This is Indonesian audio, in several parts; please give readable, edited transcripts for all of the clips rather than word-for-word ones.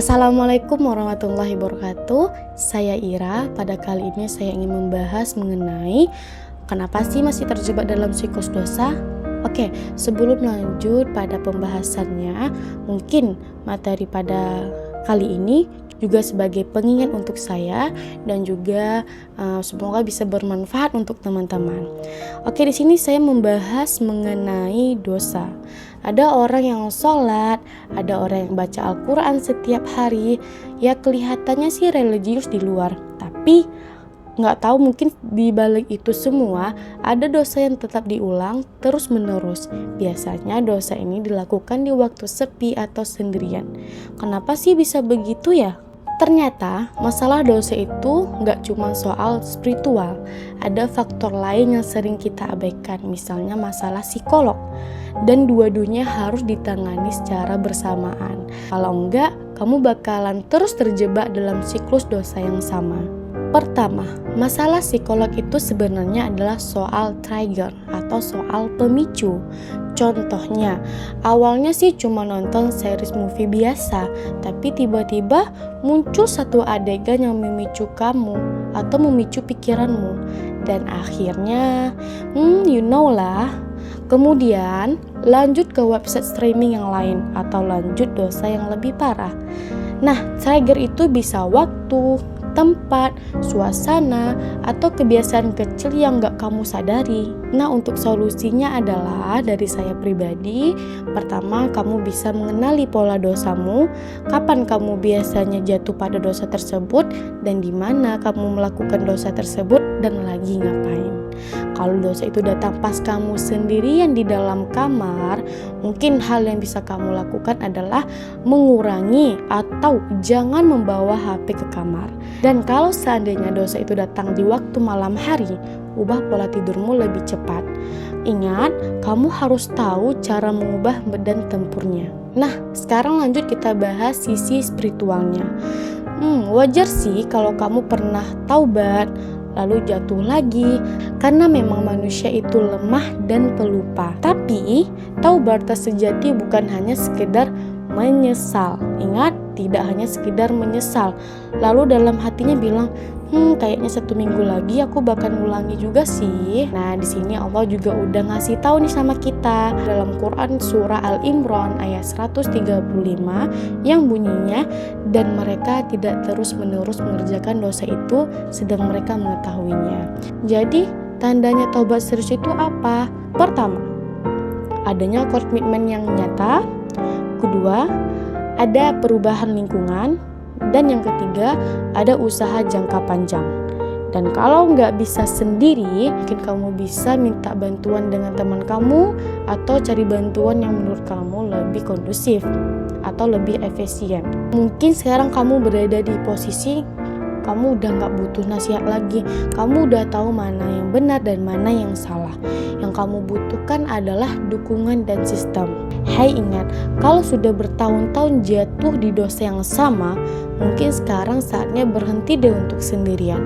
Assalamualaikum warahmatullahi wabarakatuh. Saya Ira. Pada kali ini saya ingin membahas mengenai kenapa sih masih terjebak dalam siklus dosa. Oke, sebelum lanjut pada pembahasannya, mungkin materi pada kali ini juga sebagai pengingat untuk saya dan juga semoga bisa bermanfaat untuk teman-teman. Oke, di sini saya membahas mengenai dosa. Ada orang yang sholat, ada orang yang baca Al-Quran setiap hari. Ya kelihatannya sih religius di luar, tapi nggak tahu mungkin di balik itu semua ada dosa yang tetap diulang terus menerus. Biasanya dosa ini dilakukan di waktu sepi atau sendirian. Kenapa sih bisa begitu ya? Ternyata masalah dosa itu nggak cuma soal spiritual. Ada faktor lain yang sering kita abaikan, misalnya masalah psikolog. Dan dua-duanya harus ditangani secara bersamaan. Kalau enggak, kamu bakalan terus terjebak dalam siklus dosa yang sama. Pertama, masalah psikolog itu sebenarnya adalah soal trigger atau soal pemicu. Contohnya, awalnya sih cuma nonton series movie biasa, tapi tiba-tiba muncul satu adegan yang memicu kamu atau memicu pikiranmu. Dan akhirnya, you know lah. Kemudian, lanjut ke website streaming yang lain atau lanjut dosa yang lebih parah. Nah, trigger itu bisa waktu, tempat, suasana, atau kebiasaan kecil yang gak kamu sadari. Nah, untuk solusinya adalah dari saya pribadi. Pertama, kamu bisa mengenali pola dosamu, kapan kamu biasanya jatuh pada dosa tersebut, dan di mana kamu melakukan dosa tersebut dan lagi ngapain. Kalau dosa itu datang pas kamu sendirian di dalam kamar, mungkin hal yang bisa kamu lakukan adalah mengurangi atau jangan membawa HP ke kamar. Dan kalau seandainya dosa itu datang di waktu malam hari, ubah pola tidurmu lebih cepat. Ingat, kamu harus tahu cara mengubah medan tempurnya. Nah, sekarang lanjut kita bahas sisi spiritualnya. Wajar sih kalau kamu pernah taubat, lalu jatuh lagi, karena memang manusia itu lemah dan pelupa. Tapi, taubat sejati bukan hanya sekedar menyesal. Ingat, tidak hanya sekedar menyesal. Lalu dalam hatinya bilang, kayaknya 1 minggu lagi aku bakal ulangi juga sih. Nah, di sini Allah juga udah ngasih tahu nih sama kita dalam Quran surah Al-Imran ayat 135 yang bunyinya, dan mereka tidak terus-menerus mengerjakan dosa itu sedang mereka mengetahuinya. Jadi, tandanya taubat serius itu apa? Pertama, adanya komitmen yang nyata. Kedua, ada perubahan lingkungan. Dan yang ketiga, ada usaha jangka panjang. Dan kalau nggak bisa sendiri, mungkin kamu bisa minta bantuan dengan teman kamu atau cari bantuan yang menurut kamu lebih kondusif atau lebih efisien. Mungkin sekarang kamu berada di posisi kamu udah gak butuh nasihat lagi. Kamu udah tahu mana yang benar dan mana yang salah. Yang kamu butuhkan adalah dukungan dan sistem. Hai, ingat, kalau sudah bertahun-tahun jatuh di dosa yang sama, mungkin sekarang saatnya berhenti deh untuk sendirian.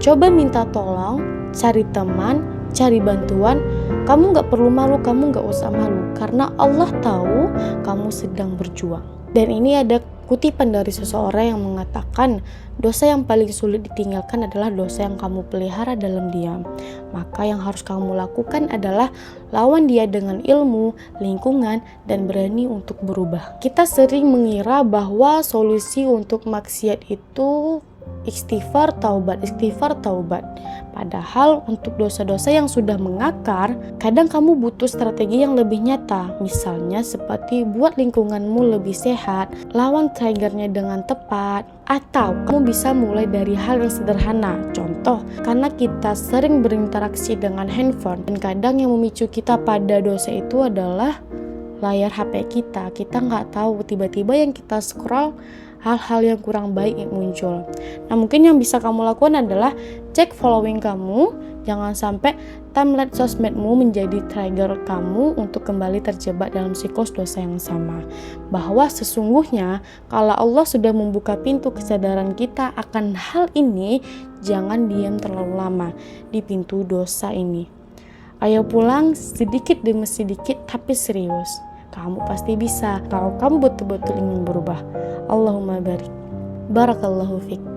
Coba minta tolong, cari teman, cari bantuan. Kamu gak perlu malu, kamu gak usah malu, karena Allah tahu kamu sedang berjuang. Dan ini ada kutipan dari seseorang yang mengatakan, dosa yang paling sulit ditinggalkan adalah dosa yang kamu pelihara dalam diam. Maka yang harus kamu lakukan adalah lawan dia dengan ilmu, lingkungan, dan berani untuk berubah. Kita sering mengira bahwa solusi untuk maksiat itu istighfar taubat. Padahal untuk dosa-dosa yang sudah mengakar, kadang kamu butuh strategi yang lebih nyata. Misalnya seperti buat lingkunganmu lebih sehat, lawan triggernya dengan tepat, atau kamu bisa mulai dari hal yang sederhana. Contoh, karena kita sering berinteraksi dengan handphone, dan kadang yang memicu kita pada dosa itu adalah layar HP kita. Kita nggak tahu, tiba-tiba yang kita scroll hal-hal yang kurang baik yang muncul. Nah, mungkin yang bisa kamu lakukan adalah cek following kamu. Jangan sampai timeline sosmedmu menjadi trigger kamu untuk kembali terjebak dalam siklus dosa yang sama. Bahwa sesungguhnya kalau Allah sudah membuka pintu kesadaran kita akan hal ini, jangan diam terlalu lama di pintu dosa ini. Ayo pulang sedikit demi sedikit tapi serius. Kamu pasti bisa kalau kamu betul-betul ingin berubah. Allahumma barik. Barakallahu fiik.